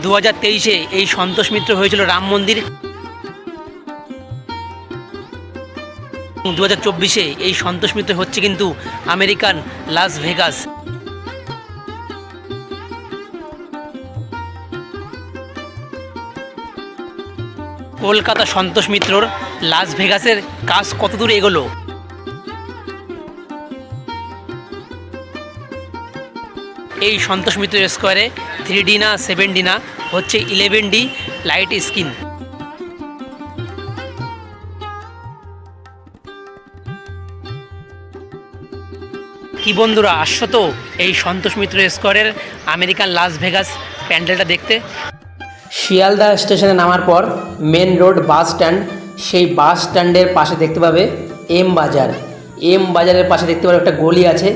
2023-এ এই সন্তোষ মিত্র হয়েছিল রাম মন্দির। 2024-এ এই সন্তোষ মিত্র হচ্ছে কিন্তু আমেরিকান লাস ভেগাস। কলকাতা সন্তোষ মিত্রর লাস ভেগাসের কাজ কত দূর এগোলো? এই সন্তোষ মিত্র স্কোয়ারে 3D না 7D না, হচ্ছে 11D লাইট স্ক্রিন। কি বন্ধুরা, আসছো তো এই সন্তোষ মিত্র স্কোয়ারের আমেরিকান লাস ভেগাস প্যান্ডেলটা দেখতে? শিয়ালদা স্টেশনে নামার পর মেন রোড বাস স্ট্যান্ড, সেই বাস স্ট্যান্ডের পাশে দেখতে পাবে এম বাজার। এম বাজারের পাশে দেখতে পাবে একটা গলি আছে,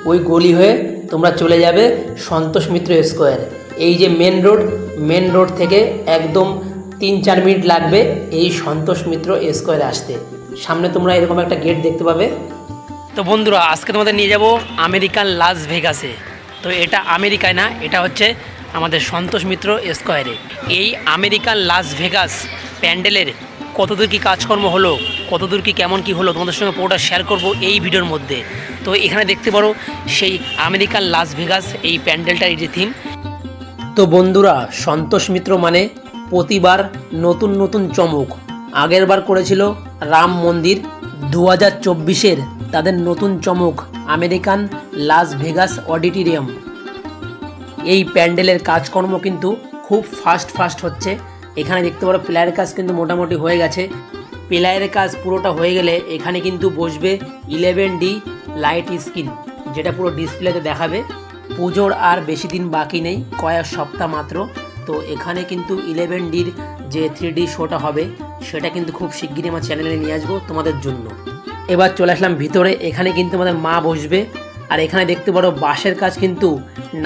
ওই গলি হয়ে তোমরা চলে যাবে সন্তোষ মিত্র স্কোয়ার। এই যে মেন রোড থেকে একদম 3-4 মিনিট লাগবে এই সন্তোষ মিত্র স্কোয়ারে আসতে। সামনে তোমরা এরকম একটা গেট দেখতে পাবে। তো বন্ধুরা, আজকে তোমাদের নিয়ে যাব আমেরিকান লাস ভেগাসে। তো এটা আমেরিকায় না, এটা হচ্ছে আমাদের সন্তোষ মিত্র স্কোয়ারে। এই আমেরিকান লাস ভেগাস প্যান্ডেলের কতদূর কী কাজকর্ম হলো, কতদূর কী কেমন কী হলো, তোমাদের সঙ্গে পুরোটা শেয়ার করব এই ভিডিওর মধ্যে। তো এখানে দেখতে পারো সেই আমেরিকান লাস ভেগাস এই প্যান্ডেলটার এই যে থিম। তো বন্ধুরা, সন্তোষ মিত্র মানে প্রতিবার নতুন নতুন চমক। আগের বার করেছিল রাম মন্দির, 2024-এর তাদের নতুন চমক আমেরিকান লাস ভেগাস অডিটোরিয়াম। এই প্যান্ডেলের কাজকর্ম কিন্তু খুব ফাস্ট হচ্ছে। এখানে দেখতে পারো প্লায়ের কাজ কিন্তু মোটামুটি হয়ে গেছে। প্লায়ের কাজ পুরোটা হয়ে গেলে এখানে কিন্তু বসবে 11D লাইট স্ক্রিন, যেটা পুরো ডিসপ্লেতে দেখাবে। পুজোর আর বেশি দিন বাকি নেই, কয়েক সপ্তাহ মাত্র। তো এখানে কিন্তু 11Dর যে 3D শোটা হবে সেটা কিন্তু খুব শিগগিরই আমার চ্যানেলে নিয়ে আসবো তোমাদের জন্য। এবার চলে আসলাম ভিতরে, এখানে কিন্তু আমাদের মা বসবে। আর এখানে দেখতে পারো বাঁশের কাজ কিন্তু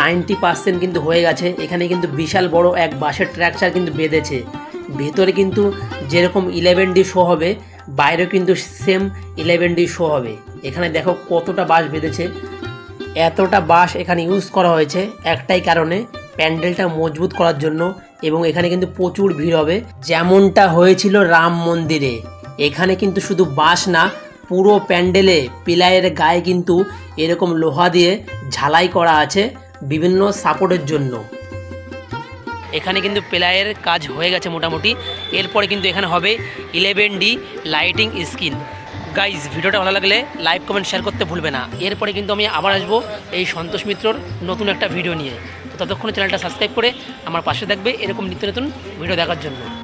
90% কিন্তু হয়ে গেছে। এখানে কিন্তু বিশাল বড় এক বাঁশের স্ট্রাকচার কিন্তু বেঁধেছে। ভেতরে কিন্তু যেরকম 11D শো হবে, বাইরেও কিন্তু সেম 11D শো হবে। এখানে দেখো কতটা বাঁশ বেঁধেছে। এতটা বাঁশ এখানে ইউজ করা হয়েছে একটাই কারণে, প্যান্ডেলটা মজবুত করার জন্য। এবং এখানে কিন্তু প্রচুর ভিড় হবে, যেমনটা হয়েছিল রাম মন্দিরে। এখানে কিন্তু শুধু বাঁশ না, পুরো প্যান্ডেলে পিলারের গায়ে কিন্তু এরকম লোহা দিয়ে ঝালাই করা আছে বিভিন্ন সাপোর্টের জন্য। এখানে কিন্তু পিলারের কাজ হয়ে গেছে মোটামুটি। এরপরে কিন্তু এখানে হবে 11D লাইটিং স্ক্রিন। গাইজ, ভিডিওটা ভালো লাগলে লাইক কমেন্ট শেয়ার করতে ভুলবে না। এরপরে কিন্তু আমি আবার আসবো এই সন্তোষ মিত্রর নতুন একটা ভিডিও নিয়ে। তো ততক্ষণে চ্যানেলটা সাবস্ক্রাইব করে আমার পাশে থাকবে এরকম নিত্য নতুন ভিডিও দেখার জন্য।